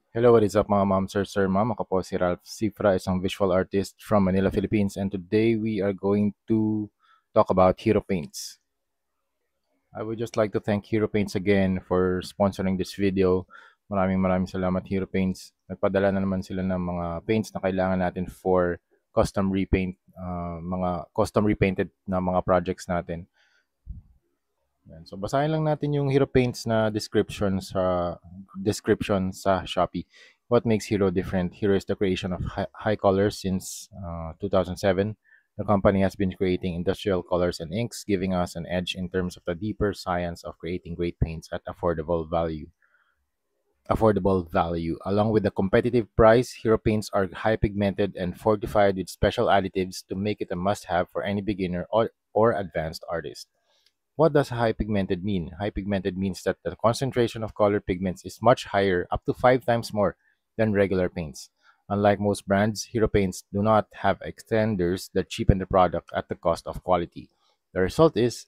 Hello, what is up mga ma'am, sir, ma'am? Ako po si Ralph Cifra, isang visual artist from Manila, Philippines. And today we are going to talk about Hero Paints. I would just like to thank Hero Paints again for sponsoring this video. Maraming salamat Hero Paints. Nagpadala na naman sila ng mga paints na kailangan natin for custom repaint, mga custom repainted na mga projects natin. Yan. So basahin lang natin yung Hero Paints na description sa Shopee. What makes Hero different? Hero is the creation of high colors since 2007. The company has been creating industrial colors and inks, giving us an edge in terms of the deeper science of creating great paints at affordable value. Along with the competitive price, Hero paints are high pigmented and fortified with special additives to make it a must-have for any beginner or advanced artist. What does high pigmented mean? High pigmented means that the concentration of color pigments is much higher, up to 5 times more than regular paints. Unlike most brands, Hero paints do not have extenders that cheapen the product at the cost of quality. The result is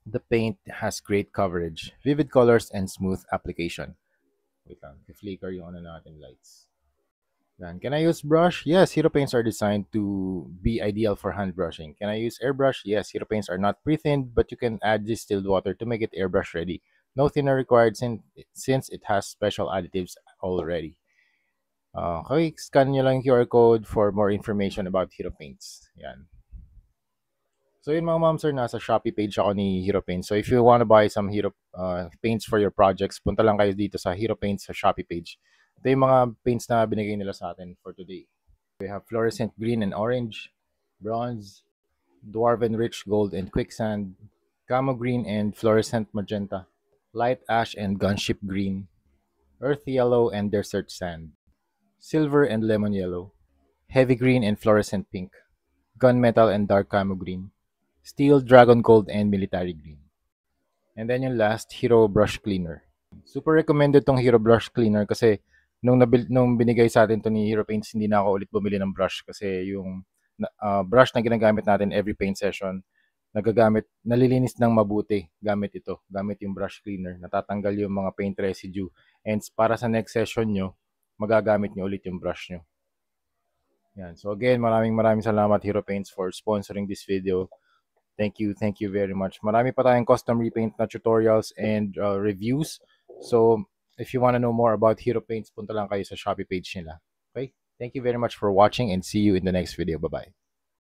the paint has great coverage, vivid colors, and smooth application. Wait lang, i-flicker yung ano natin lights. Yan. Can I use brush? Yes, Hero paints are designed to be ideal for hand brushing. Can I use airbrush? Yes, Hero paints are not pre-thinned, but you can add distilled water to make it airbrush ready. No thinner required since it has special additives already. Okay, scan nyo lang QR code for more information about Hero paints. Yan. So yun mga ma'am sir, nasa Shopee page ako ni Hero Paints. So if you want to buy some Hero paints for your projects, punta lang kayo dito sa Hero Paints sa Shopee page. Ito yung mga paints na binigay nila sa atin for today. We have fluorescent green and orange, bronze, dwarven rich gold and quicksand, camo green and fluorescent magenta, light ash and gunship green, earth yellow and desert sand, silver and lemon yellow, heavy green and fluorescent pink, gunmetal and dark camo green, steel, dragon gold, and military green. And then yung last, Hero Brush Cleaner. Super recommended tong Hero Brush Cleaner kasi nung binigay sa atin to ni Hero Paints, hindi na ako ulit bumili ng brush kasi yung brush na ginagamit natin every paint session, nalilinis ng mabuti gamit ito, gamit yung brush cleaner. Natatanggal yung mga paint residue. And para sa next session nyo, magagamit nyo ulit yung brush nyo. Yan. So again, maraming salamat Hero Paints for sponsoring this video. Thank you very much. Marami pa tayong custom repaint na tutorials and reviews. So, if you want to know more about Hero Paints, punta lang kayo sa Shopee page nila. Okay? Thank you very much for watching and see you in the next video. Bye-bye.